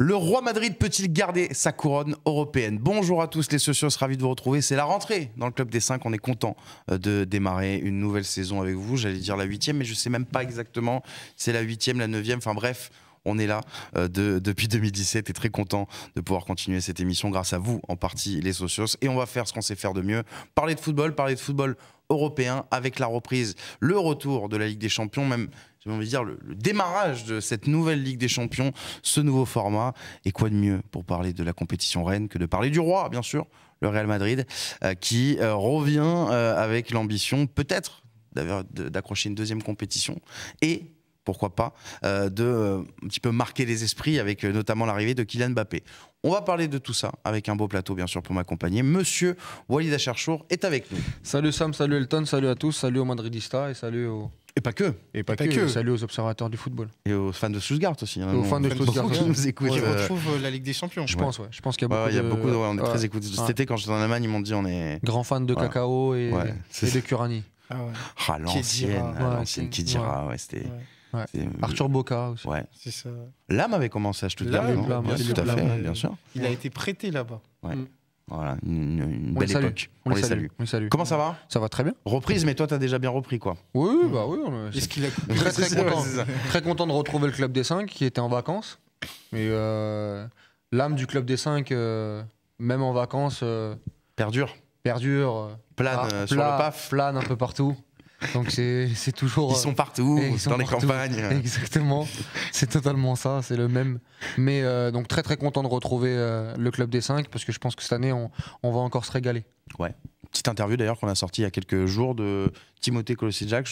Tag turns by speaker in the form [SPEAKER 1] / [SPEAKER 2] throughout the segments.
[SPEAKER 1] Le Roi Madrid peut-il garder sa couronne européenne? Bonjour à tous les socios, ravi de vous retrouver. C'est la rentrée dans le Club des 5. On est content de démarrer une nouvelle saison avec vous. J'allais dire la 8e, mais je ne sais même pas exactement si c'est la 8e, la 9e. Enfin bref, on est là depuis 2017 et très content de pouvoir continuer cette émission grâce à vous, en partie les socios. Et on va faire ce qu'on sait faire de mieux. Parler de football européen avec la reprise, le retour de la Ligue des Champions, même j'ai envie de dire le démarrage de cette nouvelle Ligue des Champions, ce nouveau format. Et quoi de mieux pour parler de la compétition reine que de parler du roi, bien sûr, le Real Madrid, qui revient avec l'ambition peut-être d'accrocher une deuxième compétition et pourquoi pas, un petit peu marquer les esprits avec notamment l'arrivée de Kylian Mbappé. On va parler de tout ça avec un beau plateau, bien sûr, pour m'accompagner. Monsieur Walid Acharchour est avec nous.
[SPEAKER 2] Salut Sam, salut Elton, salut à tous, salut aux Madridistas et salut aux...
[SPEAKER 1] Et pas que.
[SPEAKER 2] Salut aux observateurs du football.
[SPEAKER 1] Et aux fans de Stuttgart aussi.
[SPEAKER 2] Et aux fans de Stuttgart
[SPEAKER 1] qui nous écoutent.
[SPEAKER 3] Qui retrouvent la Ligue des Champions.
[SPEAKER 2] Je pense, Je pense qu'il y a beaucoup
[SPEAKER 1] on est très écoutés. Cet été, quand j'étais en Allemagne, ils m'ont dit on est...
[SPEAKER 2] Grands fans de cacao et de Kurani.
[SPEAKER 1] L'ancienne Khedira, c'était...
[SPEAKER 2] Ouais. Arthur Boca aussi.
[SPEAKER 1] Ouais.
[SPEAKER 3] C'est ça.
[SPEAKER 1] L'âme avait commencé à Stuttgart. Tout à fait, bien sûr.
[SPEAKER 3] Il a été prêté là-bas.
[SPEAKER 1] Ouais. Voilà, une belle époque. On les salue. Comment ça va?
[SPEAKER 2] Ça va très bien.
[SPEAKER 1] Reprise, mais toi, t'as déjà bien repris, quoi.
[SPEAKER 2] Oui, bah oui.
[SPEAKER 3] Est-ce qu'il a
[SPEAKER 2] très content de retrouver le Club des 5 qui était en vacances. Mais l'âme du Club des 5, même en vacances,
[SPEAKER 1] perdure.
[SPEAKER 2] Plane
[SPEAKER 1] sur le PAF.
[SPEAKER 2] Plane un peu partout. Donc c'est toujours...
[SPEAKER 1] Ils sont partout, dans les campagnes.
[SPEAKER 2] Exactement, c'est totalement ça, c'est le même. Mais donc très très content de retrouver le Club des 5 parce que je pense que cette année on va encore se régaler.
[SPEAKER 1] Ouais. Petite interview d'ailleurs qu'on a sortie il y a quelques jours de Timothée Kolosijczak,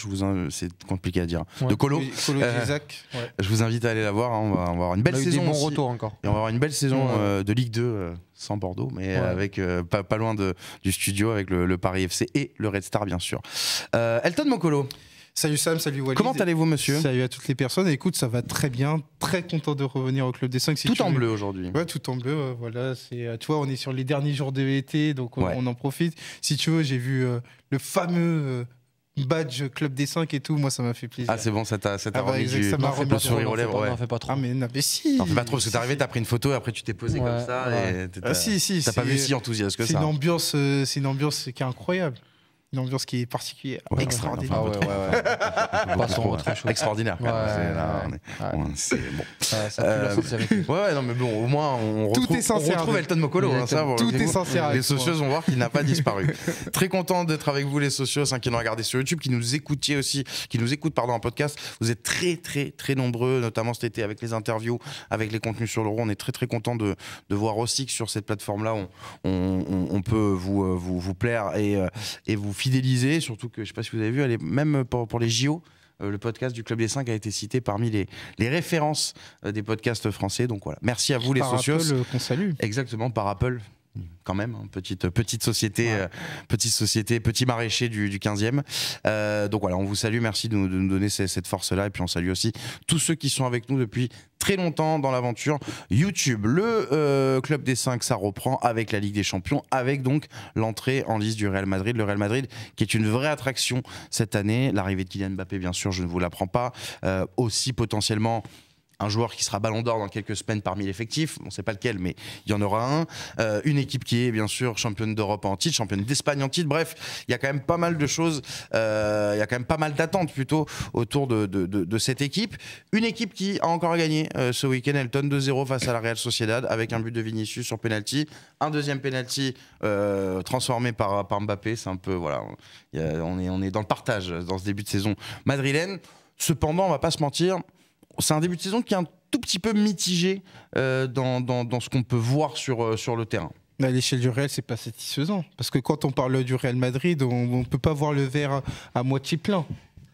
[SPEAKER 1] c'est compliqué à dire, de Kolo. Je vous invite à aller la voir, hein. On va avoir une belle saison.
[SPEAKER 2] On a eu des bons
[SPEAKER 1] aussi.
[SPEAKER 2] retours encore.
[SPEAKER 1] Et on va avoir une belle saison de Ligue 2 sans Bordeaux, mais avec pas loin du studio avec le Paris FC et le Red Star bien sûr. Elton Mokolo.
[SPEAKER 3] Salut Sam, salut Walid.
[SPEAKER 1] Comment allez-vous, monsieur?
[SPEAKER 3] Salut à toutes les personnes. Écoute, ça va très bien. Très content de revenir au Club des 5.
[SPEAKER 1] Tout en bleu aujourd'hui.
[SPEAKER 3] Ouais, tout en bleu. Voilà, tu vois, on est sur les derniers jours de l'été, donc on en profite. Si tu veux, j'ai vu le fameux badge Club des 5 et tout. Moi, ça m'a fait plaisir.
[SPEAKER 1] Ah, c'est bon, ça t'a remis du sourire aux lèvres.
[SPEAKER 2] N'en fais pas trop.
[SPEAKER 3] Ah, mais si.
[SPEAKER 1] N'en fais pas trop, parce que t'es arrivé, t'as pris une photo et après tu t'es posé comme ça.
[SPEAKER 3] Si.
[SPEAKER 1] T'as pas vu si enthousiaste que ça.
[SPEAKER 3] C'est une ambiance qui est incroyable. Une ambiance qui est particulière, extraordinaire.
[SPEAKER 1] Extraordinaire. C'est bon. Non mais bon, au moins on retrouve Elton Mokolo.
[SPEAKER 3] Tout est sincère.
[SPEAKER 1] Les socios vont voir qu'il n'a pas disparu. Très content d'être avec vous les socios, qui nous regardez sur YouTube, qui nous écoutent en podcast. Vous êtes très nombreux, notamment cet été avec les interviews, avec les contenus sur l'Euro. On est très content de voir aussi que sur cette plateforme-là, on peut vous plaire et vous fidéliser, surtout que je ne sais pas si vous avez vu, même pour les JO, le podcast du Club des 5 a été cité parmi les références des podcasts français. Donc voilà, merci à vous les socios.
[SPEAKER 3] Par Apple qu'on salue.
[SPEAKER 1] Exactement, par Apple. Quand même, hein, petite société, petit maraîcher du 15e. Donc voilà, on vous salue, merci de nous donner cette force-là. Et puis on salue aussi tous ceux qui sont avec nous depuis très longtemps dans l'aventure YouTube. Le Club des 5, ça reprend avec la Ligue des Champions, avec donc l'entrée en lice du Real Madrid. Le Real Madrid qui est une vraie attraction cette année. L'arrivée de Kylian Mbappé, bien sûr, je ne vous l'apprends pas. Aussi potentiellement un joueur qui sera Ballon d'Or dans quelques semaines parmi l'effectif, on ne sait pas lequel, mais il y en aura un. Une équipe qui est bien sûr championne d'Europe en titre, championne d'Espagne en titre. Bref, il y a quand même pas mal de choses, il y a quand même pas mal d'attentes plutôt autour de cette équipe. Une équipe qui a encore gagné ce week-end, Elton 2-0 face à la Real Sociedad avec un but de Vinicius sur penalty, un deuxième penalty transformé par Mbappé. C'est un peu voilà, on est dans le partage dans ce début de saison madrilène. Cependant, on va pas se mentir. C'est un début de saison qui est un tout petit peu mitigé dans ce qu'on peut voir sur le terrain.
[SPEAKER 3] À l'échelle du Real, c'est pas satisfaisant. Parce que quand on parle du Real Madrid, on ne peut pas voir le verre à moitié plein.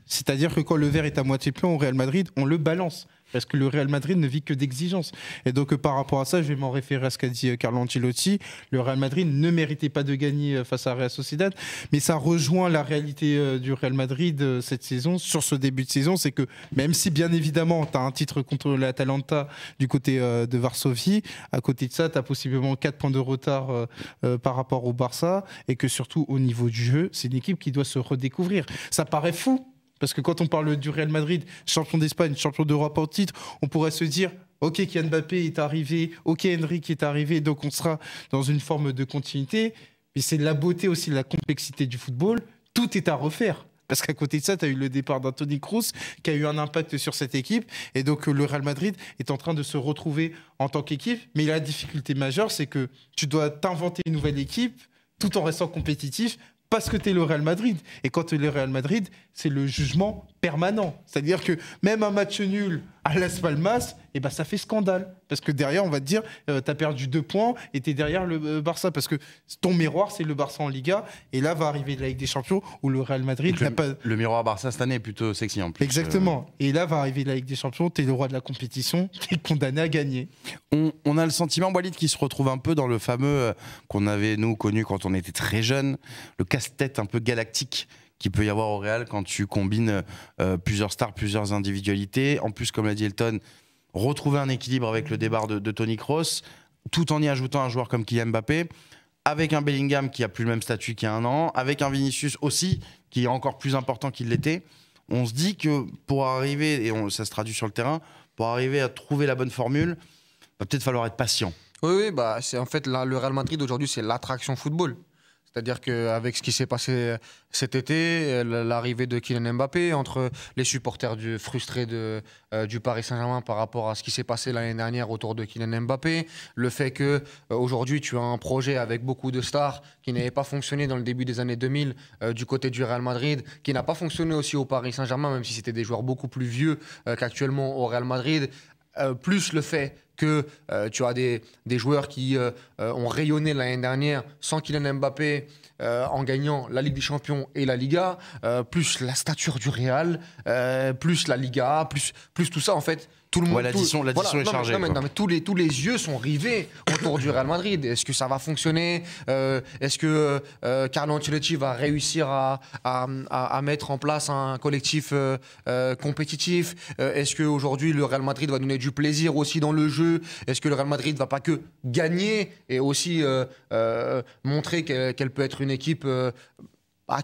[SPEAKER 3] C'est-à-dire que quand le verre est à moitié plein au Real Madrid, on le balance. Parce que le Real Madrid ne vit que d'exigences. Et donc, par rapport à ça, je vais m'en référer à ce qu'a dit Carlo Ancelotti. Le Real Madrid ne méritait pas de gagner face à Real Sociedad. Mais ça rejoint la réalité du Real Madrid cette saison, sur ce début de saison. C'est que même si, bien évidemment, tu as un titre contre l'Atalanta du côté de Varsovie, à côté de ça, tu as possiblement 4 points de retard par rapport au Barça. Et que surtout, au niveau du jeu, c'est une équipe qui doit se redécouvrir. Ça paraît fou. Parce que quand on parle du Real Madrid, champion d'Espagne, champion d'Europe en titre, on pourrait se dire Ok, Kylian Mbappé est arrivé, ok, Henrik est arrivé, donc on sera dans une forme de continuité. Mais c'est la beauté aussi, la complexité du football. Tout est à refaire. Parce qu'à côté de ça, tu as eu le départ d'Anthony Kroos qui a eu un impact sur cette équipe. Et donc, le Real Madrid est en train de se retrouver en tant qu'équipe. Mais la difficulté majeure, c'est que tu dois t'inventer une nouvelle équipe tout en restant compétitif parce que tu es le Real Madrid. Et quand tu es le Real Madrid, c'est le jugement permanent. C'est-à-dire que même un match nul à Las Palmas, eh ben, ça fait scandale. Parce que derrière, on va te dire, tu as perdu 2 points et tu es derrière le Barça. Parce que ton miroir, c'est le Barça en Liga. Et là, va arriver la Ligue des Champions où le Real Madrid n'a pas...
[SPEAKER 1] Le miroir Barça cette année est plutôt sexy en plus.
[SPEAKER 3] Exactement. Et là, va arriver la Ligue des Champions. Tu es le roi de la compétition. Tu es condamné à gagner.
[SPEAKER 1] On a le sentiment, Walid, qui se retrouve un peu dans le fameux qu'on avait, nous, connu quand on était très jeunes, le casse-tête un peu galactique qu'il peut y avoir au Real quand tu combines plusieurs stars, plusieurs individualités. En plus, comme l'a dit Elton, retrouver un équilibre avec le départ de Toni Kroos, tout en y ajoutant un joueur comme Kylian Mbappé, avec un Bellingham qui a plus le même statut qu'il y a un an, avec un Vinicius aussi, qui est encore plus important qu'il l'était. On se dit que pour arriver, et ça se traduit sur le terrain, pour arriver à trouver la bonne formule, va peut-être falloir être patient.
[SPEAKER 2] Oui, bah, c'est en fait le Real Madrid aujourd'hui, c'est l'attraction football. C'est-à-dire qu'avec ce qui s'est passé cet été, l'arrivée de Kylian Mbappé, entre les supporters frustrés du Paris Saint-Germain par rapport à ce qui s'est passé l'année dernière autour de Kylian Mbappé, le fait qu'aujourd'hui tu as un projet avec beaucoup de stars qui n'avait pas fonctionné dans le début des années 2000 du côté du Real Madrid, qui n'a pas fonctionné aussi au Paris Saint-Germain, même si c'était des joueurs beaucoup plus vieux qu'actuellement au Real Madrid, plus le fait que tu as des joueurs qui ont rayonné l'année dernière sans Kylian Mbappé en gagnant la Ligue des Champions et la Liga, plus la stature du Real, plus la Liga, plus tout ça en fait. Tout le monde,
[SPEAKER 1] ouais, l'addition est chargée.
[SPEAKER 2] Non, mais tous les yeux sont rivés autour du Real Madrid. Est-ce que ça va fonctionner? Est-ce que Carlo Ancelotti va réussir à mettre en place un collectif compétitif? Est-ce qu'aujourd'hui le Real Madrid va donner du plaisir aussi dans le jeu? Est-ce que le Real Madrid va pas que gagner et aussi montrer qu'elle peut être une équipe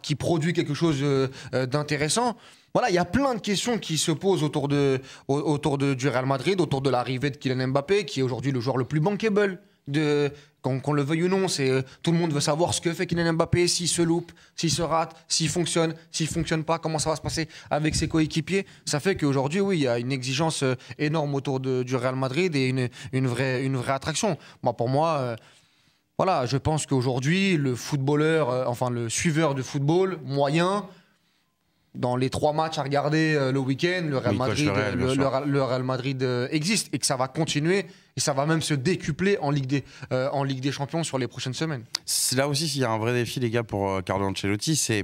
[SPEAKER 2] qui produit quelque chose d'intéressant? Voilà, il y a plein de questions qui se posent autour du Real Madrid, autour de l'arrivée de Kylian Mbappé, qui est aujourd'hui le joueur le plus bankable. Qu'on le veuille ou non, tout le monde veut savoir ce que fait Kylian Mbappé, s'il se loupe, s'il se rate, s'il fonctionne pas, comment ça va se passer avec ses coéquipiers. Ça fait qu'aujourd'hui, oui, il y a une exigence énorme autour du Real Madrid et une vraie attraction. Pour moi, voilà, je pense qu'aujourd'hui, le footballeur, le suiveur de football moyen, dans les 3 matchs à regarder le week-end, le Real Madrid existe et que ça va continuer et ça va même se décupler en Ligue des Champions sur les prochaines semaines.
[SPEAKER 1] Là aussi, il y a un vrai défi, les gars, pour Carlo Ancelotti, c'est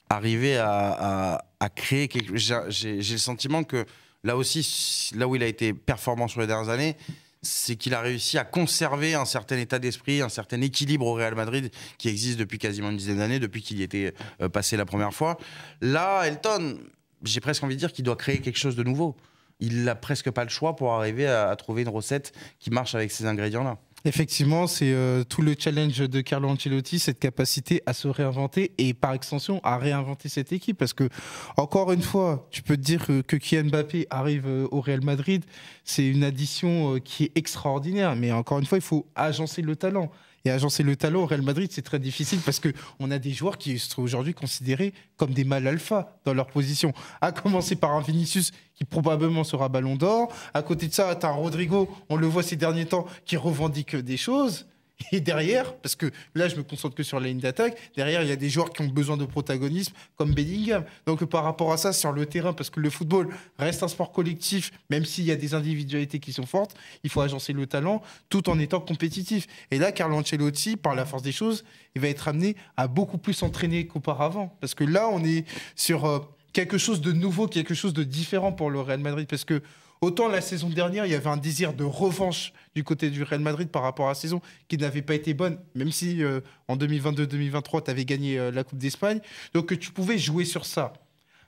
[SPEAKER 1] arriver à créer quelque chose. J'ai le sentiment que là aussi, là où il a été performant sur les dernières années, c'est qu'il a réussi à conserver un certain état d'esprit, un certain équilibre au Real Madrid qui existe depuis quasiment une dizaine d'années, depuis qu'il y était passé la première fois. Là, Elton, j'ai presque envie de dire qu'il doit créer quelque chose de nouveau. Il n'a presque pas le choix pour arriver à trouver une recette qui marche avec ces ingrédients-là.
[SPEAKER 3] Effectivement, c'est tout le challenge de Carlo Ancelotti, cette capacité à se réinventer et par extension à réinventer cette équipe. Parce que, encore une fois, tu peux te dire que Kylian Mbappé arrive au Real Madrid, c'est une addition qui est extraordinaire. Mais encore une fois, il faut agencer le talent. Et agencer le talent au Real Madrid, c'est très difficile parce qu'on a des joueurs qui sont aujourd'hui considérés comme des mâles alpha dans leur position. À commencer par un Vinicius qui probablement sera Ballon d'Or. À côté de ça, tu as un Rodrigo, on le voit ces derniers temps, qui revendique des choses. Et derrière, parce que là, je me concentre que sur la ligne d'attaque, derrière, il y a des joueurs qui ont besoin de protagonisme, comme Bellingham. Donc, par rapport à ça, sur le terrain, parce que le football reste un sport collectif, même s'il y a des individualités qui sont fortes, il faut agencer le talent tout en étant compétitif. Et là, Carlo Ancelotti, par la force des choses, il va être amené à beaucoup plus s'entraîner qu'auparavant. Parce que là, on est sur quelque chose de nouveau, quelque chose de différent pour le Real Madrid. Parce que autant la saison dernière, il y avait un désir de revanche du côté du Real Madrid par rapport à la saison qui n'avait pas été bonne, même si en 2022-2023, tu avais gagné la Coupe d'Espagne. Donc tu pouvais jouer sur ça.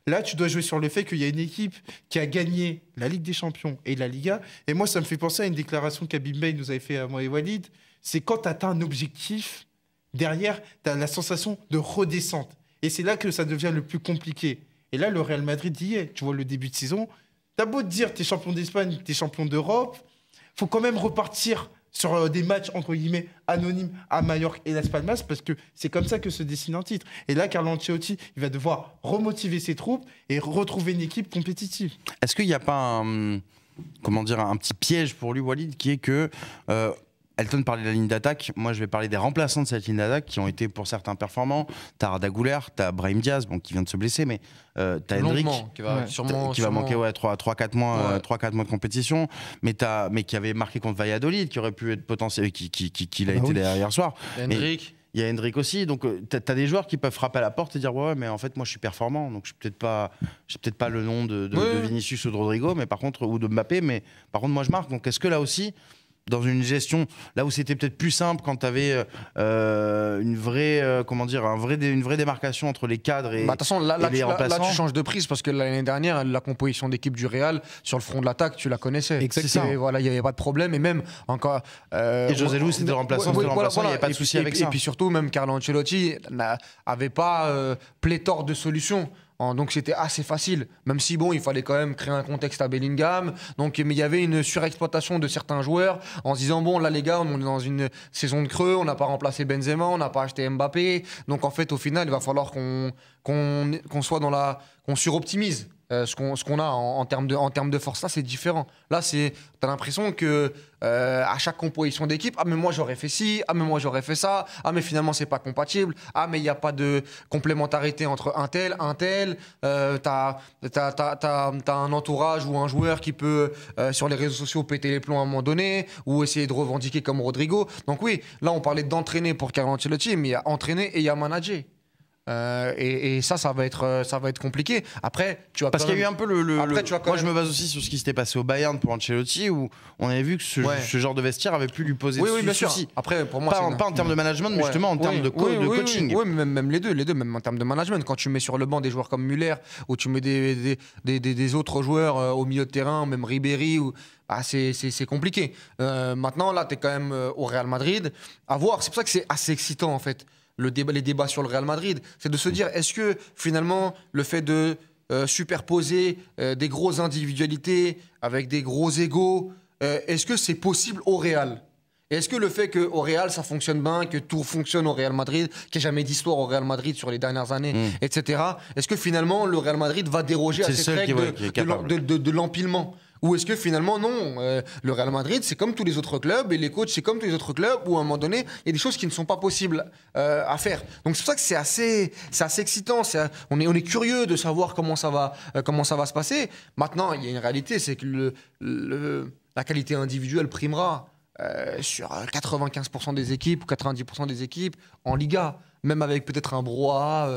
[SPEAKER 3] Là, tu dois jouer sur le fait qu'il y a une équipe qui a gagné la Ligue des Champions et la Liga. Et moi, ça me fait penser à une déclaration qu'Habib Beye nous avait fait à moi et Walid. C'est quand tu atteins un objectif, derrière, tu as la sensation de redescente. Et c'est là que ça devient le plus compliqué. Et là, le Real Madrid y est. Tu vois, le début de saison, t'as beau te dire, t'es champion d'Espagne, t'es champion d'Europe, faut quand même repartir sur des matchs, entre guillemets, anonymes à Majorque et Las Palmas, parce que c'est comme ça que se dessine un titre. Et là, Carlo Ancelotti, il va devoir remotiver ses troupes et retrouver une équipe compétitive.
[SPEAKER 1] Est-ce qu'il n'y a pas un petit piège pour lui, Walid, qui est que Elton parlait de la ligne d'attaque, moi je vais parler des remplaçants de cette ligne d'attaque qui ont été pour certains performants. T'as Arda Güler, t'as Brahim Diaz, qui vient de se blesser, mais t'as Hendrick
[SPEAKER 2] qui va
[SPEAKER 1] manquer 3-4 mois, 3-4 mois de compétition, mais qui avait marqué contre Valladolid, qui aurait pu être potentiel, qui l'a été d'ailleurs hier soir.
[SPEAKER 2] Hendrick.
[SPEAKER 1] Il y a Hendrick aussi, donc t'as des joueurs qui peuvent frapper à la porte et dire ouais mais en fait moi je suis performant, donc je n'ai peut-être pas le nom de Vinicius ou de Rodrigo, mais par contre, ou de Mbappé, mais par contre moi je marque. Donc est-ce que là aussi, dans une gestion, là où c'était peut-être plus simple quand tu avais une vraie démarcation entre les cadres et,
[SPEAKER 2] de toute façon, là,
[SPEAKER 1] les remplaçants.
[SPEAKER 2] Là, tu changes de prise parce que l'année dernière, la composition d'équipe du Real, sur le front de l'attaque, tu la connaissais.
[SPEAKER 3] Exactement.
[SPEAKER 2] Et voilà, il n'y avait pas de problème. Et même encore.
[SPEAKER 1] Et José Luis, c'était remplaçant, il n'y avait pas de souci avec ça.
[SPEAKER 2] Et puis surtout, même Carlo Ancelotti n'avait pas pléthore de solutions. Donc c'était assez facile, même si il fallait quand même créer un contexte à Bellingham. Donc, mais il y avait une surexploitation de certains joueurs en se disant là les gars, on est dans une saison de creux, on n'a pas remplacé Benzema, on n'a pas acheté Mbappé. Donc en fait au final il va falloir qu'on soit qu'on suroptimise ce qu'on a en termes de force. Là c'est différent. Là t'as l'impression que à chaque composition d'équipe, mais moi j'aurais fait ci, mais moi j'aurais fait ça, mais finalement c'est pas compatible, mais il n'y a pas de complémentarité entre un tel, t'as un entourage ou un joueur qui peut sur les réseaux sociaux péter les plombs à un moment donné ou essayer de revendiquer comme Rodrigo. Donc oui, là on parlait d'entraîner pour Carlo Ancelotti, mais il y a entraîner et il y a manager. Et ça va être compliqué. Après, tu vas
[SPEAKER 1] parce qu'il y a eu un peu moi je me base aussi sur ce qui s'était passé au Bayern pour Ancelotti, où on avait vu que ce genre de vestiaire avait pu lui poser
[SPEAKER 2] bien
[SPEAKER 1] soucis.
[SPEAKER 2] sûr. Après, pour moi,
[SPEAKER 1] pas en termes de management, mais justement en termes de coaching.
[SPEAKER 2] Oui, mais même les deux, même en termes de management. Quand tu mets sur le banc des joueurs comme Müller, ou tu mets des autres joueurs au milieu de terrain, même Ribéry, c'est compliqué. Maintenant, là, tu es quand même au Real Madrid. À voir. C'est pour ça que c'est assez excitant en fait. Les débats sur le Real Madrid, c'est de se dire, est-ce que finalement le fait de superposer des grosses individualités avec des gros égos, est-ce que c'est possible au Real ? Et est-ce que le fait qu'au Real ça fonctionne bien, que tout fonctionne au Real Madrid, qu'il n'y ait jamais d'histoire au Real Madrid sur les dernières années, etc., est-ce que finalement le Real Madrid va déroger à cette règle de l'empilement ? Ou est-ce que finalement, non, le Real Madrid, c'est comme tous les autres clubs, et les coachs, c'est comme tous les autres clubs, où à un moment donné, il y a des choses qui ne sont pas possibles à faire. Donc c'est pour ça que c'est assez excitant. On est curieux de savoir comment ça va se passer. Maintenant, il y a une réalité, c'est que la qualité individuelle primera sur 95% des équipes, ou 90% des équipes en Liga. Même avec peut-être un brouhaha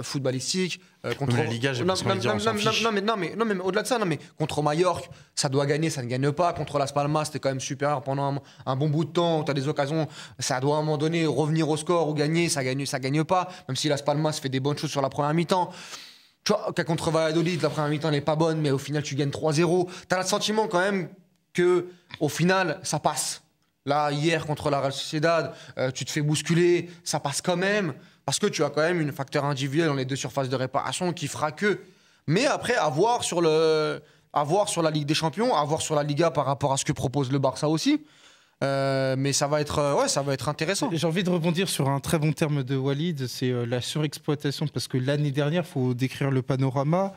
[SPEAKER 2] footballistique.
[SPEAKER 1] Contre la Liga, j'ai l'impression de dire on s'en fiche.
[SPEAKER 2] Non, mais au-delà de ça, contre Majorque, ça doit gagner, ça ne gagne pas. Contre Las Palmas, c'était quand même supérieur pendant un bon bout de temps. Tu as des occasions, ça doit à un moment donné revenir au score ou gagner, ça gagne pas. Même si Las Palmas fait des bonnes choses sur la première mi-temps. Tu vois, contre Valladolid, la première mi-temps n'est pas bonne, mais au final, tu gagnes 3-0. Tu as le sentiment quand même qu'au final, ça passe. Là, hier, contre la Real Sociedad, tu te fais bousculer, ça passe quand même, parce que tu as quand même une facteur individuel dans les deux surfaces de réparation qui fera que. Mais après, à voir sur la Ligue des Champions, à voir sur la Liga par rapport à ce que propose le Barça aussi. Mais ça va être intéressant.
[SPEAKER 3] J'ai envie de rebondir sur un très bon terme de Walid, c'est la surexploitation, parce que l'année dernière, il faut décrire le panorama,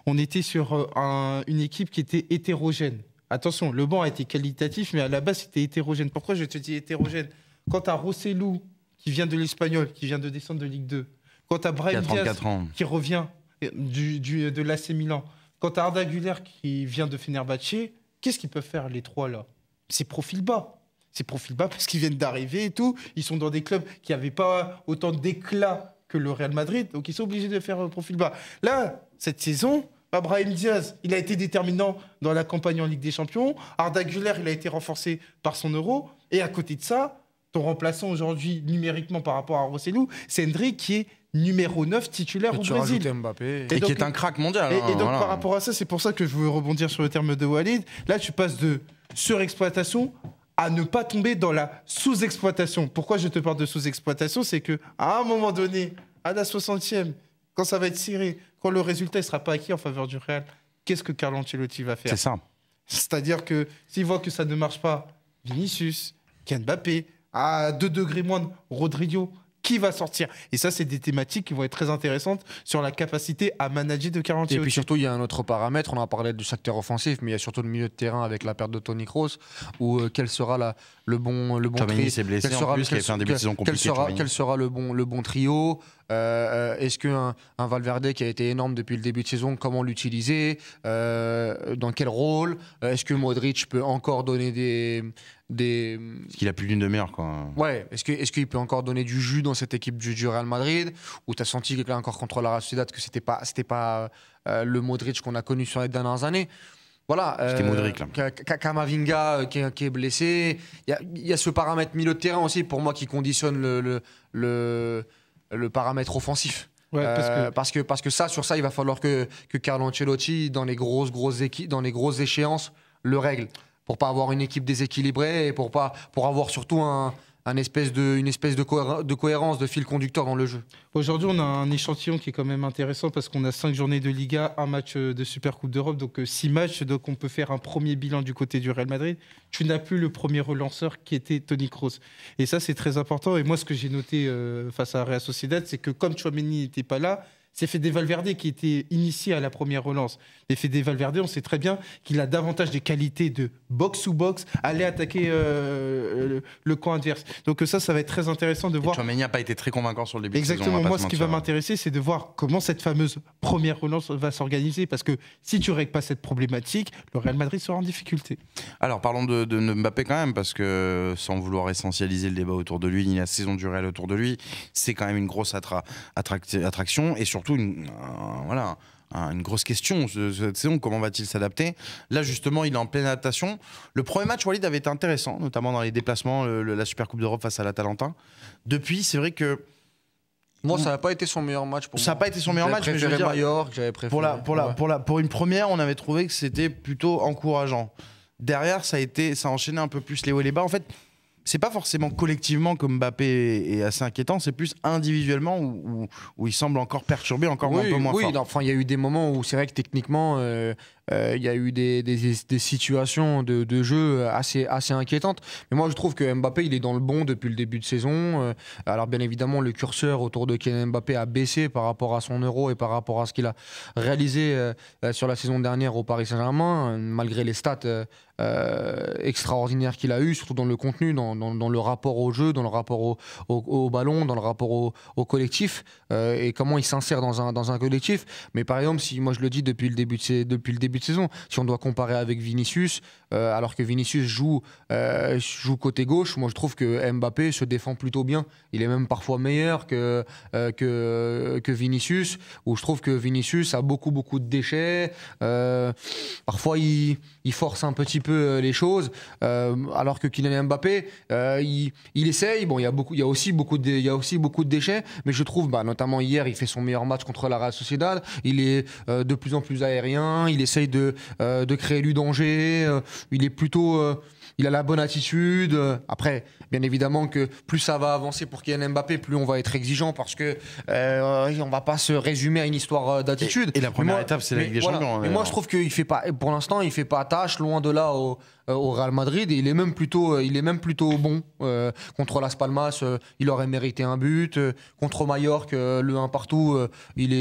[SPEAKER 3] on était sur une équipe qui était hétérogène. Attention, le banc a été qualitatif, mais à la base, c'était hétérogène. Pourquoi je te dis hétérogène ? Quand tu as Rossellou, qui vient de l'Espagnol, qui vient de descendre de Ligue 2, quand tu as Brahim Diaz, qui revient de l'AC Milan, quand tu as Arda Güler, qui vient de Fenerbahçe, qu'est-ce qu'ils peuvent faire, les trois, là ? C'est profil bas. C'est profil bas parce qu'ils viennent d'arriver et tout. Ils sont dans des clubs qui n'avaient pas autant d'éclat que le Real Madrid, donc ils sont obligés de faire profil bas. Là, cette saison... Brahim Diaz, il a été déterminant dans la campagne en Ligue des Champions. Arda Güler, il a été renforcé par son Euro. Et à côté de ça, ton remplaçant aujourd'hui, numériquement par rapport à Rossellou, c'est Hendrick qui est numéro 9 titulaire au Brésil.
[SPEAKER 2] Mbappé.
[SPEAKER 1] Et donc, qui est un crack mondial.
[SPEAKER 3] Et donc, voilà. Par rapport à ça, c'est pour ça que je veux rebondir sur le terme de Walid. Là, tu passes de surexploitation à ne pas tomber dans la sous-exploitation. Pourquoi je te parle de sous-exploitation ? C'est qu'à un moment donné, à la 60e, quand ça va être serré, quand le résultat ne sera pas acquis en faveur du Real, qu'est-ce que Carlo Ancelotti va faire ?
[SPEAKER 1] C'est ça.
[SPEAKER 3] C'est-à-dire que s'il voit que ça ne marche pas, Vinicius, Kylian Mbappé, à 2 degrés moindre, Rodrigo, qui va sortir? Et ça, c'est des thématiques qui vont être très intéressantes sur la capacité à manager de Carlo
[SPEAKER 2] Et
[SPEAKER 3] Ancelotti.
[SPEAKER 2] puis surtout, il y a un autre paramètre. On a parlé du secteur offensif, mais il y a surtout le milieu de terrain avec la perte de Toni Kroos. Où quel sera le bon
[SPEAKER 1] Tchouaméni
[SPEAKER 2] tri-
[SPEAKER 1] s'est blessé
[SPEAKER 2] quel
[SPEAKER 1] en
[SPEAKER 2] sera-
[SPEAKER 1] plus, qui
[SPEAKER 2] quel-
[SPEAKER 1] avait fait un début de saison compliqué.
[SPEAKER 2] quel sera le bon trio? Est-ce qu'un Valverde qui a été énorme depuis le début de saison, comment l'utiliser? Dans quel rôle? Est-ce que Modric peut encore donner des
[SPEAKER 1] Parce qu'il a plus d'une demi-heure, quoi.
[SPEAKER 2] Ouais, est-ce qu'il peut encore donner du jus dans cette équipe du Real Madrid? Ou tu as senti que là encore contre la Real Sociedad que c'était pas le Modric qu'on a connu sur les dernières années? Voilà.
[SPEAKER 1] C'était Modric, là.
[SPEAKER 2] Camavinga qui est blessé. Il y a ce paramètre milieu de terrain aussi pour moi qui conditionne le paramètre offensif.
[SPEAKER 3] Ouais,
[SPEAKER 2] Parce que sur ça, il va falloir que Carlo Ancelotti, dans les grosses équipes, dans les grosses échéances, le règle. Pour pas avoir une équipe déséquilibrée et pour avoir surtout une espèce de cohérence, de fil conducteur dans le jeu.
[SPEAKER 3] Aujourd'hui, on a un échantillon qui est quand même intéressant parce qu'on a 5 journées de Liga, un match de Super Coupe d'Europe, donc 6 matchs. Donc on peut faire un premier bilan du côté du Real Madrid. Tu n'as plus le premier relanceur qui était Toni Kroos. Et ça, c'est très important. Et moi, ce que j'ai noté face à Real Sociedad, c'est que comme Tchouaméni n'était pas là, c'est Fede Valverde qui était initié à la première relance. Mais Fede Valverde, on sait très bien qu'il a davantage des qualités de box-to-box, aller attaquer le camp adverse. Donc ça va être très intéressant de voir.
[SPEAKER 1] Tchouaméni n'a pas été très convaincant sur le début de saison.
[SPEAKER 3] Exactement. Moi, ce qui va m'intéresser, c'est de voir comment cette fameuse première relance va s'organiser. Parce que si tu ne règles pas cette problématique, le Real Madrid sera en difficulté.
[SPEAKER 1] Alors, parlons de Mbappé quand même, parce que sans vouloir essentialiser le débat autour de lui, ni la saison du Real autour de lui, c'est quand même une grosse attraction et surtout une grosse question cette saison. Comment va-t-il s'adapter? Là, justement, il est en pleine adaptation. Le premier match, Walid, avait été intéressant, notamment dans les déplacements, la Super Coupe d'Europe face à l'Atalanta. Depuis, c'est vrai que
[SPEAKER 2] moi, ça n'a pas été son meilleur match pour moi.
[SPEAKER 1] Ça n'a pas été son meilleur match, mais je veux dire,
[SPEAKER 2] Mallorca, j'avais préféré.
[SPEAKER 1] Pour une première, on avait trouvé que c'était plutôt encourageant. Derrière, ça a enchaîné un peu plus les hauts et les bas. En fait, c'est pas forcément collectivement comme Mbappé est assez inquiétant, c'est plus individuellement où il semble encore perturbé, encore un peu moins fort.
[SPEAKER 2] Oui, enfin, il y a eu des moments où c'est vrai que techniquement, il y a eu des situations de jeu assez inquiétantes. Mais moi, je trouve que Mbappé, il est dans le bon depuis le début de saison. Alors, bien évidemment, le curseur autour de Kylian Mbappé a baissé par rapport à son Euro et par rapport à ce qu'il a réalisé sur la saison dernière au Paris Saint-Germain, malgré les stats extraordinaires qu'il a eu, surtout dans le contenu, dans le rapport au jeu, dans le rapport au ballon, dans le rapport au collectif, et comment il s'insère dans un collectif. Mais par exemple, si moi je le dis depuis le début de saison, si on doit comparer avec Vinicius, alors que Vinicius joue côté gauche, moi je trouve que Mbappé se défend plutôt bien. Il est même parfois meilleur que Vinicius, où je trouve que Vinicius a beaucoup de déchets. Parfois il force un petit peu les choses, alors que Kylian Mbappé, il essaye. Bon, il y a aussi beaucoup de déchets, mais je trouve, notamment hier, il fait son meilleur match contre la Real Sociedad. Il est de plus en plus aérien. Il essaye de créer du danger. Il est plutôt il a la bonne attitude. Après, bien évidemment que plus ça va avancer pour Kylian Mbappé, plus on va être exigeant parce que on va pas se résumer à une histoire d'attitude.
[SPEAKER 1] Et la première étape, c'est la Ligue des Champions.
[SPEAKER 2] Mais moi, je trouve qu'il fait pas, pour l'instant, il fait pas tâche, loin de là au Real Madrid. Et il est même plutôt bon contre Las Palmas. Il aurait mérité un but contre Mallorca, le 1 partout. Il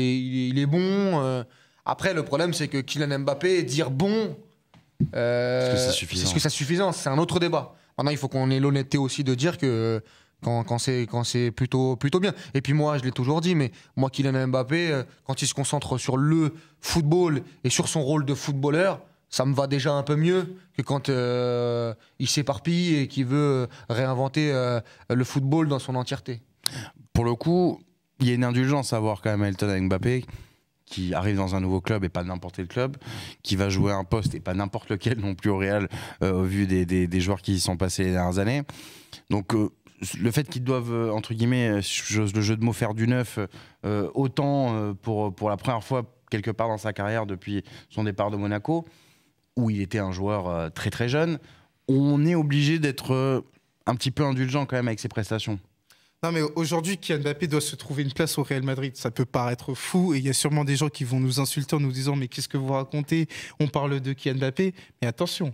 [SPEAKER 2] est bon. Après, le problème, c'est que Kylian Mbappé, dire bon. Est-ce que c'est suffisant? C'est un autre débat. Maintenant, il faut qu'on ait l'honnêteté aussi de dire que quand c'est plutôt bien. Et puis moi, je l'ai toujours dit, mais moi, Kylian Mbappé, quand il se concentre sur le football et sur son rôle de footballeur, ça me va déjà un peu mieux que quand il s'éparpille et qu'il veut réinventer le football dans son entièreté.
[SPEAKER 1] Pour le coup, il y a une indulgence à voir quand même à Elton avec Mbappé, qui arrive dans un nouveau club et pas n'importe quel club, qui va jouer un poste et pas n'importe lequel non plus au Real, au vu des joueurs qui y sont passés les dernières années. Donc le fait qu'ils doivent, entre guillemets, j'ose le jeu de mots, faire du neuf, autant pour la première fois quelque part dans sa carrière depuis son départ de Monaco, où il était un joueur très très jeune, on est obligé d'être un petit peu indulgent quand même avec ses prestations.
[SPEAKER 3] Non, mais aujourd'hui, Kylian Mbappé doit se trouver une place au Real Madrid. Ça peut paraître fou et il y a sûrement des gens qui vont nous insulter en nous disant mais qu'est-ce que vous racontez? On parle de Kylian Mbappé, mais attention.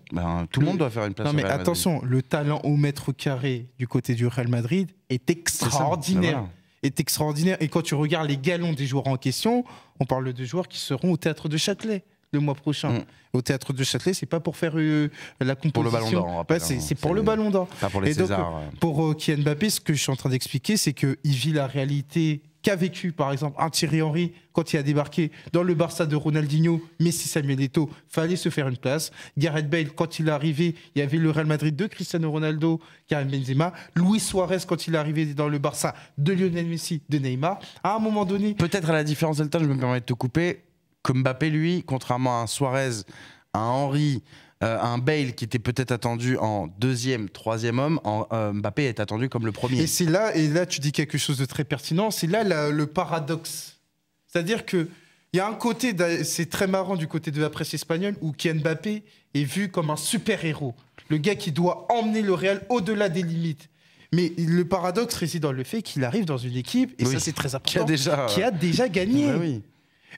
[SPEAKER 1] Tout le monde doit faire une place
[SPEAKER 3] Non,
[SPEAKER 1] au
[SPEAKER 3] mais
[SPEAKER 1] Real Madrid.
[SPEAKER 3] attention, le talent au mètre carré du côté du Real Madrid est extraordinaire.
[SPEAKER 1] Voilà.
[SPEAKER 3] Est extraordinaire. Et quand tu regardes les galons des joueurs en question, on parle de joueurs qui seront au Théâtre de Châtelet le mois prochain. Au Théâtre de Châtelet, c'est pas pour faire la composition.
[SPEAKER 1] Pour le Ballon d'Or, on rappelle,
[SPEAKER 3] c'est pour le Ballon d'Or.
[SPEAKER 1] Pas pour les
[SPEAKER 3] Et donc,
[SPEAKER 1] Césars.
[SPEAKER 3] pour Kylian Mbappé, ce que je suis en train d'expliquer, c'est qu'il vit la réalité qu'a vécu, par exemple, un Thierry Henry quand il a débarqué dans le Barça de Ronaldinho, Messi, Samuel Eto'o, fallait se faire une place. Gareth Bale, quand il est arrivé, il y avait le Real Madrid de Cristiano Ronaldo, Karim Benzema. Luis Suarez, quand il est arrivé dans le Barça de Lionel Messi, de Neymar. À un moment donné,
[SPEAKER 1] Peut-être à la différence d'Elton, je me permets de te couper, comme Mbappé, lui, contrairement à un Suarez, à un Henry, à un Bale qui était peut-être attendu en deuxième, troisième homme, Mbappé est attendu comme le premier.
[SPEAKER 3] et là, tu dis quelque chose de très pertinent. C'est là le paradoxe. C'est-à-dire que il y a un côté, c'est très marrant du côté de la presse espagnole, où Kylian Mbappé est vu comme un super-héros. Le gars qui doit emmener le Real au-delà des limites. Mais le paradoxe réside dans le fait qu'il arrive dans une équipe, et ça c'est très important, qui a déjà gagné.
[SPEAKER 1] Ouais, oui.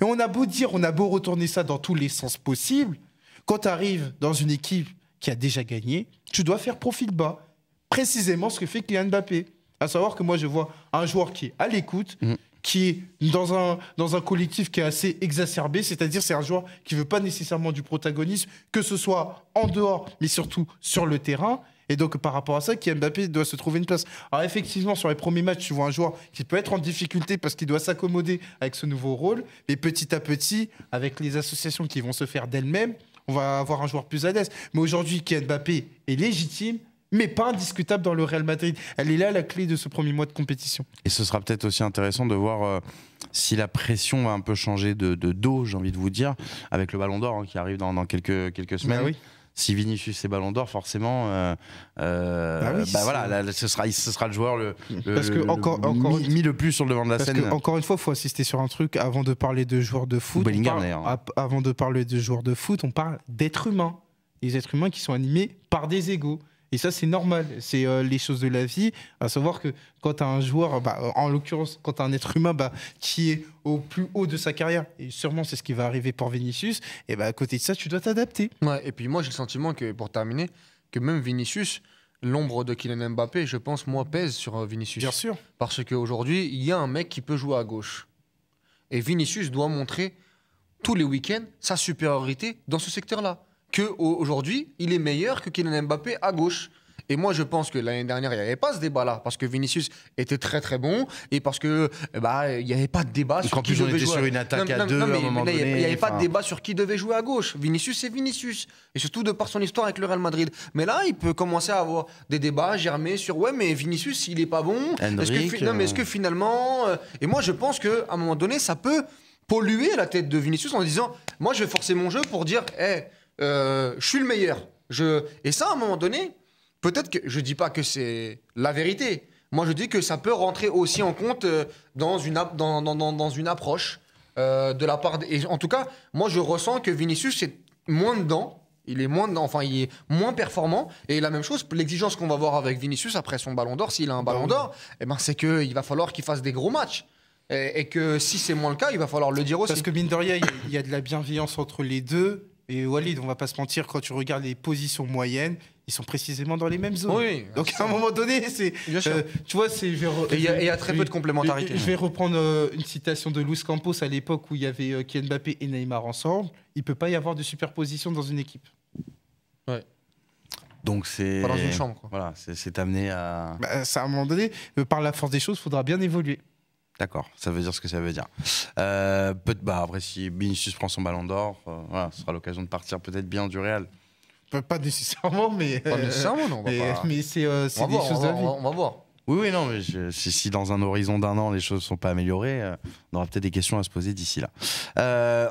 [SPEAKER 3] Et on a beau dire, on a beau retourner ça dans tous les sens possibles, quand tu arrives dans une équipe qui a déjà gagné, tu dois faire profil bas. Précisément ce que fait Kylian Mbappé. À savoir que moi, je vois un joueur qui est à l'écoute, qui est dans un collectif qui est assez exacerbé, c'est-à-dire c'est un joueur qui ne veut pas nécessairement du protagonisme, que ce soit en dehors, mais surtout sur le terrain. Et donc, par rapport à ça, Kylian Mbappé doit se trouver une place. Alors, effectivement, sur les premiers matchs, tu vois un joueur qui peut être en difficulté parce qu'il doit s'accommoder avec ce nouveau rôle. Mais petit à petit, avec les associations qui vont se faire d'elles-mêmes, on va avoir un joueur plus à l'aise. Mais aujourd'hui, Kylian Mbappé est légitime, mais pas indiscutable dans le Real Madrid. Elle est là, la clé de ce premier mois de compétition.
[SPEAKER 1] Et ce sera peut-être aussi intéressant de voir si la pression va un peu changer de dos, j'ai envie de vous dire, avec le Ballon d'Or qui arrive dans quelques semaines.
[SPEAKER 3] Bah oui.
[SPEAKER 1] Si Vinicius est Ballon d'Or, forcément, voilà, là, ce sera le joueur
[SPEAKER 3] Parce que
[SPEAKER 1] mis le plus sur le devant de la
[SPEAKER 3] Parce
[SPEAKER 1] scène.
[SPEAKER 3] que, encore une fois, il faut insister sur un truc. Avant de parler de joueurs de foot, avant de parler de joueurs de foot, on parle d'êtres humains. Les êtres humains qui sont animés par des égos. Et ça, c'est normal. C'est les choses de la vie. À savoir que quand tu as un joueur, en l'occurrence, quand tu as un être humain qui est au plus haut de sa carrière, et sûrement c'est ce qui va arriver pour Vinicius, et à côté de ça, tu dois t'adapter.
[SPEAKER 2] Ouais, et puis moi, j'ai le sentiment que, pour terminer, que même Vinicius, l'ombre de Kylian Mbappé, je pense, pèse sur Vinicius.
[SPEAKER 3] Bien sûr.
[SPEAKER 2] Parce qu'aujourd'hui, il y a un mec qui peut jouer à gauche. Et Vinicius doit montrer tous les week-ends sa supériorité dans ce secteur-là. Qu'aujourd'hui, il est meilleur que Kylian Mbappé à gauche. Et moi, je pense que l'année dernière, il n'y avait pas ce débat-là, parce que Vinicius était très très bon, et parce que il n'y avait pas de débat sur qui devait jouer.
[SPEAKER 1] Sur une attaque à deux, à un moment donné.
[SPEAKER 2] Il n'y avait pas de débat sur qui devait jouer à gauche. Vinicius, c'est Vinicius. Et surtout de par son histoire avec le Real Madrid. Mais là, il peut commencer à avoir des débats germer sur ouais, mais Vinicius, il n'est pas bon. Est-ce que finalement. Et moi, je pense qu'à un moment donné, ça peut polluer la tête de Vinicius en disant moi, je vais forcer mon jeu pour dire je suis le meilleur. Et ça, à un moment donné, peut-être que je dis pas que c'est la vérité. Moi, je dis que ça peut rentrer aussi en compte dans une approche de la part. Et en tout cas, moi, je ressens que Vinicius est moins dedans. Il est moins dedans. Enfin, il est moins performant. Et la même chose, l'exigence qu'on va voir avec Vinicius après son Ballon d'Or, s'il a un Ballon d'Or, c'est qu'il va falloir qu'il fasse des gros matchs. Et que si c'est moins le cas, il va falloir le dire aussi.
[SPEAKER 3] Parce que mine de rien, il y a de la bienveillance entre les deux. Et Walid, on va pas se mentir, quand tu regardes les positions moyennes, ils sont précisément dans les mêmes zones.
[SPEAKER 2] Oui,
[SPEAKER 3] donc à un moment donné, c'est, tu vois, c'est.
[SPEAKER 2] Il y a très peu de complémentarité.
[SPEAKER 3] Je vais reprendre une citation de Luis Campos à l'époque où il y avait Kylian Mbappé et Neymar ensemble. Il peut pas y avoir de superposition dans une équipe.
[SPEAKER 2] Ouais.
[SPEAKER 1] Donc c'est.
[SPEAKER 2] Pas dans une chambre, quoi.
[SPEAKER 1] Voilà, c'est amené à.
[SPEAKER 3] Ça, à un moment donné, par la force des choses, il faudra bien évoluer.
[SPEAKER 1] D'accord, ça veut dire ce que ça veut dire. Après, si Vinicius prend son Ballon d'Or, voilà, ce sera l'occasion de partir peut-être bien du Real.
[SPEAKER 3] Pas nécessairement, mais.
[SPEAKER 2] Pas nécessairement, non.
[SPEAKER 3] Mais c'est des choses de la vie.
[SPEAKER 2] On va voir.
[SPEAKER 1] Oui, non, mais si dans un horizon d'un an, les choses ne sont pas améliorées, on aura peut-être des questions à se poser d'ici là.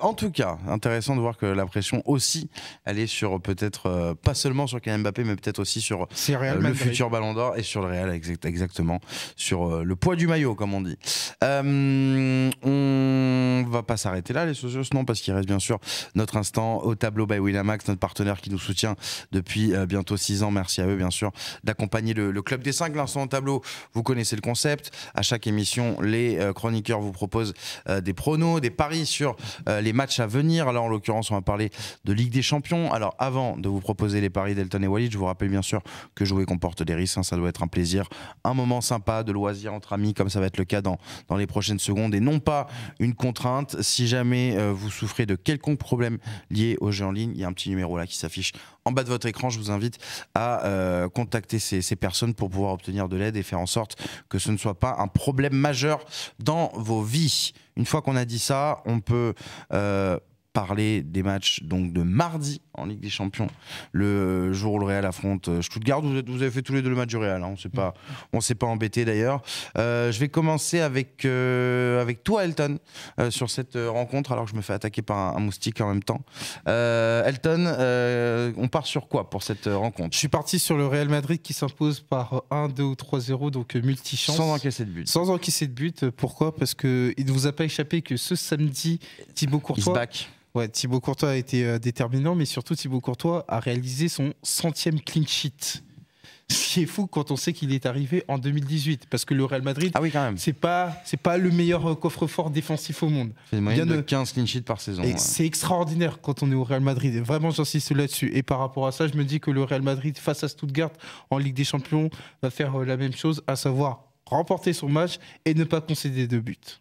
[SPEAKER 1] En tout cas, intéressant de voir que la pression aussi, elle est sur peut-être, pas seulement sur Kylian Mbappé, mais peut-être aussi sur le futur Ballon d'Or et sur le Real, exactement, sur le poids du maillot, comme on dit. On va pas s'arrêter là, les socios, non, parce qu'il reste bien sûr notre instant au tableau by Winamax, notre partenaire qui nous soutient depuis bientôt 6 ans. Merci à eux, bien sûr, d'accompagner le Club des 5, l'instant au tableau vous connaissez le concept. À chaque émission, les chroniqueurs vous proposent des pronos, des paris sur les matchs à venir. Alors en l'occurrence, on va parler de Ligue des Champions. Alors avant de vous proposer les paris d'Elton et Walid, je vous rappelle bien sûr que jouer comporte des risques. Ça doit être un plaisir, un moment sympa de loisir entre amis, comme ça va être le cas dans les prochaines secondes, et non pas une contrainte. Si jamais vous souffrez de quelconque problème lié au jeu en ligne, il y a un petit numéro là qui s'affiche en bas de votre écran. Je vous invite à contacter ces personnes pour pouvoir obtenir de l'aide et faire en sorte que ce ne soit pas un problème majeur dans vos vies. Une fois qu'on a dit ça, on peut parler des matchs donc de mardi en Ligue des Champions, le jour où le Real affronte Stuttgart. Vous avez fait tous les deux le match du Real, hein. On s'est pas embêté d'ailleurs. Je vais commencer avec toi, Elton, sur cette rencontre, alors que je me fais attaquer par un moustique en même temps. Elton, on part sur quoi pour cette rencontre?
[SPEAKER 3] Je suis parti sur le Real Madrid qui s'impose par 1, 2 ou 3-0, donc multichance.
[SPEAKER 1] Sans encaisser de but.
[SPEAKER 3] Sans encaisser de but. Pourquoi? Parce qu'il ne vous a pas échappé que ce samedi, Thibaut Courtois... Ouais, Thibaut Courtois a été déterminant, mais surtout Thibaut Courtois a réalisé son 100e clean sheet. Ce qui est fou quand on sait qu'il est arrivé en 2018, parce que le Real Madrid,
[SPEAKER 1] ah oui, quand même,
[SPEAKER 3] c'est pas le meilleur coffre-fort défensif au monde.
[SPEAKER 1] C'est une moyenne de 15 clean sheets par saison.
[SPEAKER 3] Et c'est extraordinaire quand on est au Real Madrid. Et vraiment, j'insiste là-dessus. Et par rapport à ça, je me dis que le Real Madrid face à Stuttgart en Ligue des Champions va faire la même chose, à savoir remporter son match et ne pas concéder de but.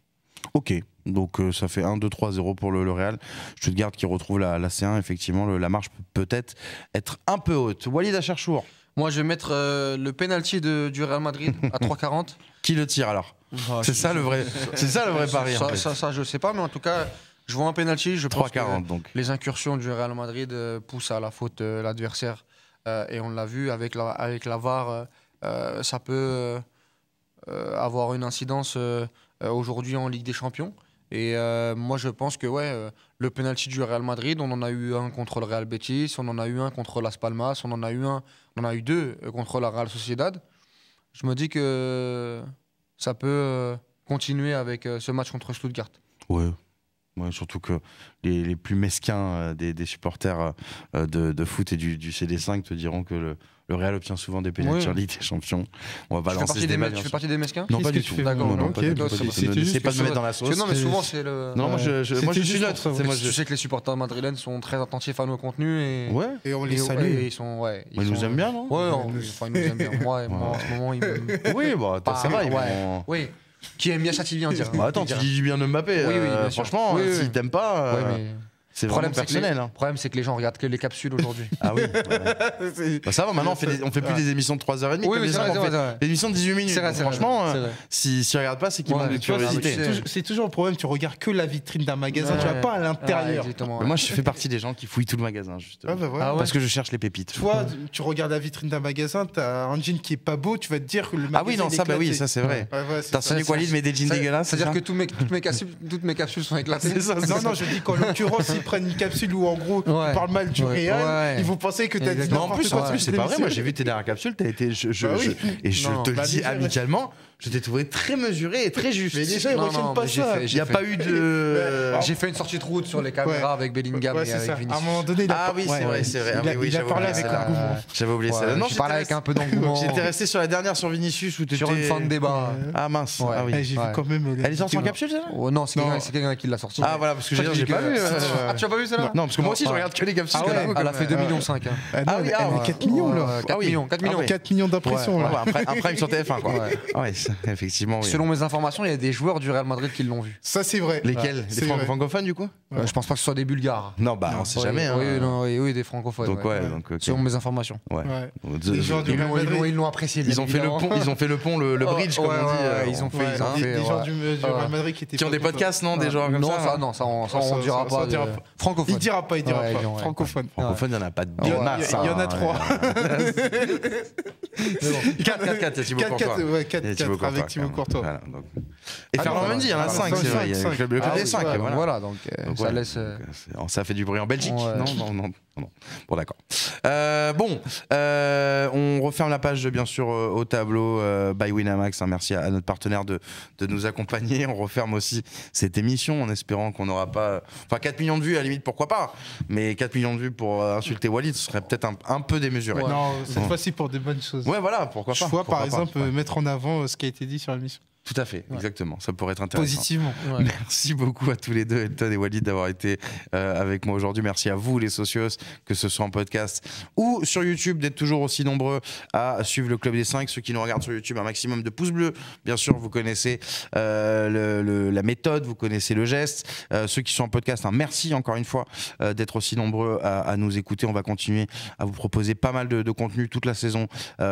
[SPEAKER 1] Ok, donc ça fait 1-2-3-0 pour le Real. Stuttgart qui retrouve la C1, effectivement, la marche peut peut-être être un peu haute. Walid Acharchour.
[SPEAKER 2] Moi, je vais mettre le penalty du Real Madrid à 3,40.
[SPEAKER 1] Qui le tire alors? C'est ça le vrai pari.
[SPEAKER 2] Ça, je sais pas, mais en tout cas, je vois un penalty. Je pense
[SPEAKER 1] 3,40
[SPEAKER 2] que
[SPEAKER 1] donc.
[SPEAKER 2] Les incursions du Real Madrid poussent à la faute l'adversaire. Et on l'a vu avec la VAR, ça peut avoir une incidence aujourd'hui en Ligue des Champions. Et moi, je pense que le penalty du Real Madrid, on en a eu un contre le Real Betis, on en a eu un contre Las Palmas, on en a eu deux contre la Real Sociedad. Je me dis que ça peut continuer avec ce match contre Stuttgart.
[SPEAKER 1] Ouais, surtout que les plus mesquins des supporters de foot et du CD5 te diront que le Real obtient souvent des pénaltys en Ligue des Champions. On va pas lancer ce débat.
[SPEAKER 2] Tu fais partie des mesquins?
[SPEAKER 1] Non, pas du tout.
[SPEAKER 2] D'accord.
[SPEAKER 1] N'essaie pas de me mettre dans la sauce.
[SPEAKER 2] Non, mais souvent c'est le.
[SPEAKER 1] Non, moi je suis neutre.
[SPEAKER 2] Je sais que les supporters madrilènes sont très attentifs à nos contenus
[SPEAKER 3] et on les salue.
[SPEAKER 1] Ils nous aiment bien, non?
[SPEAKER 2] Ouais, ils nous aiment bien. Moi, en ce moment, ils m'aiment.
[SPEAKER 1] Oui, ça va.
[SPEAKER 2] Oui. Qui aime bien Châtilly, on dirait.
[SPEAKER 1] Attends, tu dis du bien de Mbappé. Franchement, s'ils t'aiment pas. C'est vraiment personnel.
[SPEAKER 2] Le problème, c'est que les gens regardent que les capsules aujourd'hui.
[SPEAKER 1] Ah oui. Ça va, maintenant, on fait plus des émissions de 3h30.
[SPEAKER 2] Oui, c'est vrai.
[SPEAKER 1] On fait des émissions de 18 minutes. Franchement, s'ils ne regardent pas, c'est qu'ils manquent de curiosité.
[SPEAKER 3] C'est toujours le problème, tu regardes que la vitrine d'un magasin, tu vas pas à l'intérieur.
[SPEAKER 1] Moi, je fais partie des gens qui fouillent tout le magasin, justement. Parce que je cherche les pépites.
[SPEAKER 3] Toi, tu regardes la vitrine d'un magasin, t'as un jean qui est pas beau, tu vas te dire que le magasin.
[SPEAKER 1] Ah oui, non, ça, c'est vrai. T'as sonné quoi, Walid, mais des jeans dégueulasses.
[SPEAKER 2] C'est-à-dire que toutes mes capsules sont éclatées.
[SPEAKER 3] Non, je dis qu'en l'occurrence, ils prennent une capsule où en gros tu parles mal du Real, ils vont penser que t'as dit n'importe quoi.
[SPEAKER 1] En plus, c'est pas vrai. Moi, j'ai vu tes dernières capsules, t'as été. Et je te le dis amicalement, je t'ai trouvé très mesuré et très juste.
[SPEAKER 3] Mais déjà, ils retiennent pas ça.
[SPEAKER 1] Il n'y a pas eu de.
[SPEAKER 2] J'ai fait une sortie de route sur les caméras avec Bellingham et avec Vinicius.
[SPEAKER 3] À un moment donné,
[SPEAKER 1] ah oui, c'est vrai.
[SPEAKER 3] Il a parlé avec l'engouement.
[SPEAKER 1] J'avais oublié ça.
[SPEAKER 2] Non, j'ai parlé avec un peu d'engouement.
[SPEAKER 1] J'étais resté sur la dernière sur Vinicius où t'étais.
[SPEAKER 2] Sur une fin de débat.
[SPEAKER 1] Ah mince.
[SPEAKER 3] J'ai vu quand même.
[SPEAKER 1] Elle est sortie en capsule, ça?
[SPEAKER 2] Non, c'est quelqu'un qui l'a sortie.
[SPEAKER 1] Ah voilà, parce que j'ai pas vu.
[SPEAKER 2] Ah, tu as pas vu celle-là?
[SPEAKER 1] Non, parce que moi aussi, je regarde que les capsules.
[SPEAKER 2] Elle a fait 2,5 millions.
[SPEAKER 3] Ah oui, 4 millions là.
[SPEAKER 2] 4 millions
[SPEAKER 3] d'impressions là.
[SPEAKER 1] Un prime sur TF1 quoi. Ouais, effectivement.
[SPEAKER 2] Selon mes informations, il y a des joueurs du Real Madrid qui l'ont vu.
[SPEAKER 3] Ça c'est vrai.
[SPEAKER 1] Lesquels? Des francophones du coup?
[SPEAKER 2] Je pense pas que ce soit des Bulgares.
[SPEAKER 1] Non, bah on sait jamais.
[SPEAKER 2] Oui, des francophones.
[SPEAKER 1] Donc
[SPEAKER 2] selon mes informations.
[SPEAKER 3] Les joueurs du Real Madrid,
[SPEAKER 2] ils l'ont apprécié.
[SPEAKER 1] Ils ont fait le pont, le bridge comme on dit.
[SPEAKER 2] Ils ont fait
[SPEAKER 3] des joueurs du Real Madrid
[SPEAKER 1] qui ont des podcasts, non? Des joueurs comme ça?
[SPEAKER 2] Non, ça on dira pas. Francophone.
[SPEAKER 3] Il dira pas. Francophone.
[SPEAKER 1] Francophone, il n'y en a pas de masse.
[SPEAKER 3] Il y en a 3.
[SPEAKER 1] 4-4, Thibaut Courtois.
[SPEAKER 3] 4-4 avec Thibaut Courtois.
[SPEAKER 1] Et Fernand Mendy, il y en a 5, c'est vrai. Il y a le club des 5.
[SPEAKER 2] Voilà, donc ça laisse.
[SPEAKER 1] Ça fait du bruit en Belgique.
[SPEAKER 2] Ouais.
[SPEAKER 1] Non. Bon, d'accord. On referme la page, bien sûr, au tableau by Winamax. Merci à notre partenaire de nous accompagner. On referme aussi cette émission en espérant qu'on n'aura pas. Enfin, 4 millions de vues, à la limite, pourquoi pas. Mais 4 millions de vues pour insulter Walid, ce serait peut-être un peu démesuré.
[SPEAKER 3] Ouais. Non, cette fois-ci pour des bonnes choses.
[SPEAKER 1] Ouais, voilà, pourquoi pas.
[SPEAKER 3] Par exemple, mettre en avant ce qui a été dit sur l'émission.
[SPEAKER 1] Tout à fait, exactement. Ça pourrait être intéressant.
[SPEAKER 3] Positivement.
[SPEAKER 1] Ouais. Merci beaucoup à tous les deux, Elton et Walid, d'avoir été avec moi aujourd'hui. Merci à vous, les socios, que ce soit en podcast ou sur YouTube, d'être toujours aussi nombreux à suivre le Club des 5. Ceux qui nous regardent sur YouTube, un maximum de pouces bleus. Bien sûr, vous connaissez la méthode, vous connaissez le geste. Ceux qui sont en podcast, merci encore une fois d'être aussi nombreux à nous écouter. On va continuer à vous proposer pas mal de contenu toute la saison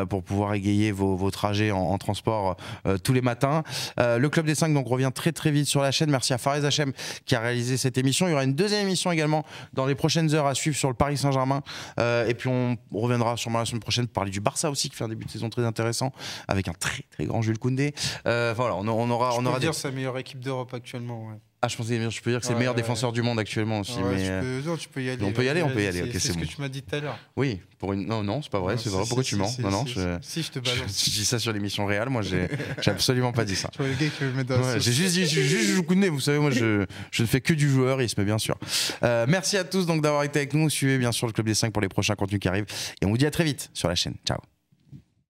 [SPEAKER 1] pour pouvoir égayer vos trajets en transport tous les matins. Le Club des 5 donc revient très très vite sur la chaîne. Merci à Fares Hachem qui a réalisé cette émission. Il y aura une deuxième émission également dans les prochaines heures à suivre sur le Paris Saint-Germain. Et puis on reviendra sûrement la semaine prochaine pour parler du Barça aussi, qui fait un début de saison très intéressant avec un très très grand Jules Koundé. Voilà, on aura
[SPEAKER 3] dire c'est la meilleure équipe d'europe actuellement. Ouais.
[SPEAKER 1] Ah, je peux dire que c'est le meilleur défenseur du monde actuellement aussi.
[SPEAKER 3] Ouais,
[SPEAKER 1] mais
[SPEAKER 3] tu peux y aller.
[SPEAKER 1] On peut y aller. Ok,
[SPEAKER 3] c'est ce que tu m'as dit tout à l'heure.
[SPEAKER 1] Oui, non, c'est pas vrai. C'est vrai. Pourquoi tu mens? Non,
[SPEAKER 3] si je te balance.
[SPEAKER 1] Je dis ça sur l'émission réelle. Moi, j'ai absolument pas dit ça.
[SPEAKER 3] Tu vois le gars qui veut me mettre dans la sauce.
[SPEAKER 1] J'ai juste dit Jules Koundé. Vous savez, moi, je ne fais que du joueurisme, bien sûr. Merci à tous donc d'avoir été avec nous. Suivez bien sûr le Club des 5 pour les prochains contenus qui arrivent. Et on vous dit à très vite sur la chaîne. Ciao.